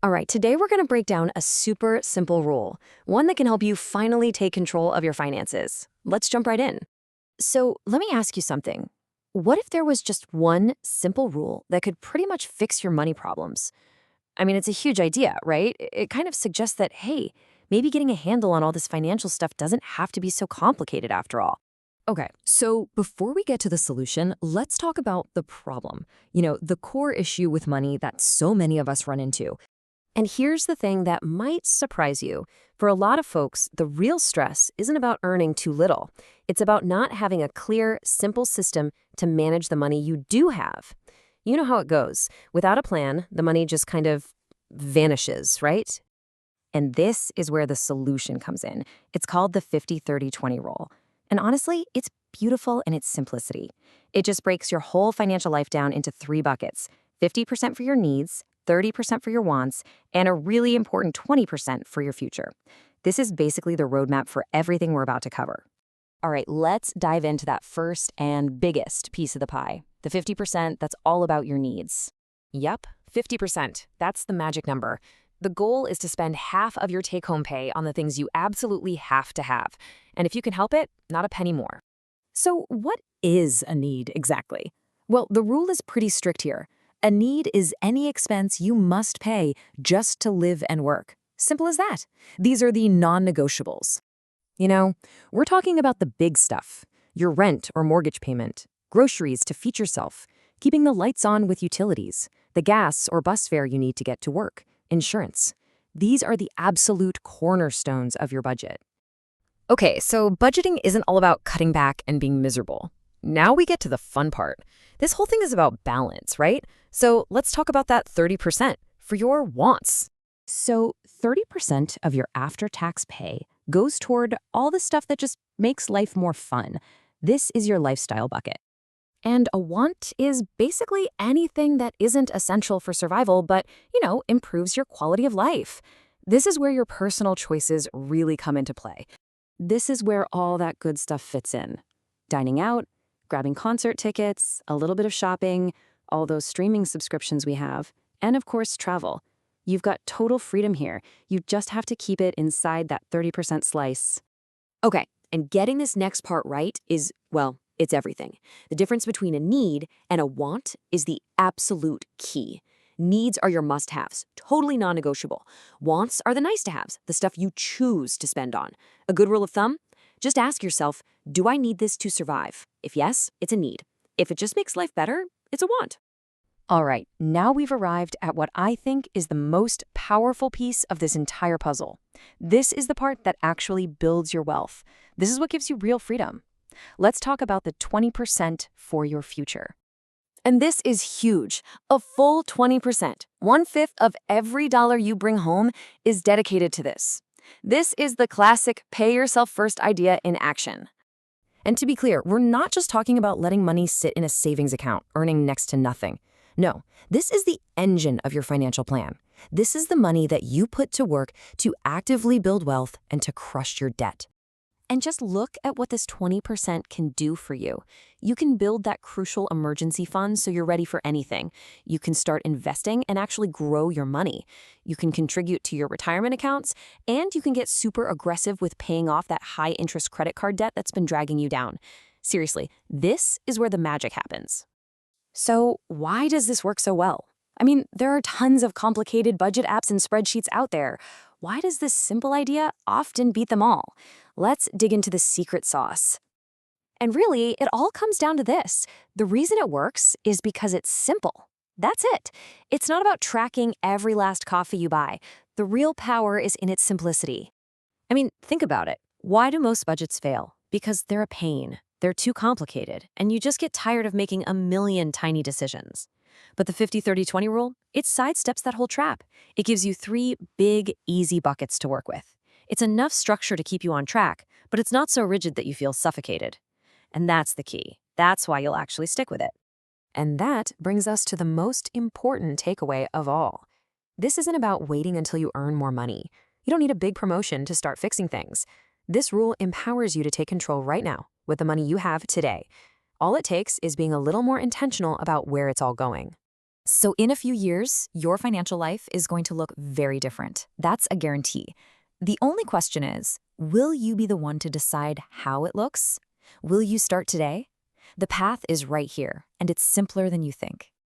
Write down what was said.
All right, today we're going to break down a super simple rule, one that can help you finally take control of your finances. Let's jump right in. So, let me ask you something. What if there was just one simple rule that could pretty much fix your money problems? I mean, it's a huge idea, right? It kind of suggests that, hey, maybe getting a handle on all this financial stuff doesn't have to be so complicated after all. Okay, so before we get to the solution, let's talk about the problem. The core issue with money that so many of us run into. And here's the thing that might surprise you. For a lot of folks, the real stress isn't about earning too little. It's about not having a clear, simple system to manage the money you do have. You know how it goes. Without a plan, the money just kind of vanishes, right? And this is where the solution comes in. It's called the 50-30-20 rule. And honestly, it's beautiful in its simplicity. It just breaks your whole financial life down into three buckets: 50% for your needs, 30% for your wants, and a really important 20% for your future. This is basically the roadmap for everything we're about to cover. All right, let's dive into that first and biggest piece of the pie, the 50% that's all about your needs. Yep, 50%. That's the magic number. The goal is to spend half of your take-home pay on the things you absolutely have to have. And if you can help it, not a penny more. So what is a need exactly? Well, the rule is pretty strict here. A need is any expense you must pay just to live and work. Simple as that. These are the non-negotiables. We're talking about the big stuff: your rent or mortgage payment, groceries to feed yourself, keeping the lights on with utilities, the gas or bus fare you need to get to work, insurance. These are the absolute cornerstones of your budget. Okay, so budgeting isn't all about cutting back and being miserable. Now we get to the fun part. This whole thing is about balance, right? So let's talk about that 30% for your wants. So 30% of your after-tax pay goes toward all the stuff that just makes life more fun. This is your lifestyle bucket. And a want is basically anything that isn't essential for survival, but, improves your quality of life. This is where your personal choices really come into play. This is where all that good stuff fits in. Dining out, grabbing concert tickets, a little bit of shopping, all those streaming subscriptions we have, and of course, travel. You've got total freedom here. You just have to keep it inside that 30% slice. Okay, and getting this next part right is, well, it's everything. The difference between a need and a want is the absolute key. Needs are your must-haves, totally non-negotiable. Wants are the nice-to-haves, the stuff you choose to spend on. A good rule of thumb? Just ask yourself, do I need this to survive? If yes, it's a need. If it just makes life better, it's a want. All right, now we've arrived at what I think is the most powerful piece of this entire puzzle. This is the part that actually builds your wealth. This is what gives you real freedom. Let's talk about the 20% for your future. And this is huge. A full 20%, 1/5 of every dollar you bring home, is dedicated to this. This is the classic pay yourself first idea in action. And to be clear, we're not just talking about letting money sit in a savings account, earning next to nothing. No, this is the engine of your financial plan. This is the money that you put to work to actively build wealth and to crush your debt. And just look at what this 20% can do for you. You can build that crucial emergency fund so you're ready for anything. You can start investing and actually grow your money. You can contribute to your retirement accounts, and you can get super aggressive with paying off that high-interest credit card debt that's been dragging you down. Seriously, this is where the magic happens. So why does this work so well? I mean, there are tons of complicated budget apps and spreadsheets out there. Why does this simple idea often beat them all? Let's dig into the secret sauce. And really, it all comes down to this. The reason it works is because it's simple. That's it. It's not about tracking every last coffee you buy. The real power is in its simplicity. I mean, think about it. Why do most budgets fail? Because they're a pain. They're too complicated, and you just get tired of making a million tiny decisions. But the 50-30-20 rule, it sidesteps that whole trap. It gives you three big, easy buckets to work with. It's enough structure to keep you on track, but it's not so rigid that you feel suffocated. And that's the key. That's why you'll actually stick with it. And that brings us to the most important takeaway of all. This isn't about waiting until you earn more money. You don't need a big promotion to start fixing things. This rule empowers you to take control right now with the money you have today. All it takes is being a little more intentional about where it's all going. So in a few years, your financial life is going to look very different. That's a guarantee. The only question is, will you be the one to decide how it looks? Will you start today? The path is right here, and it's simpler than you think.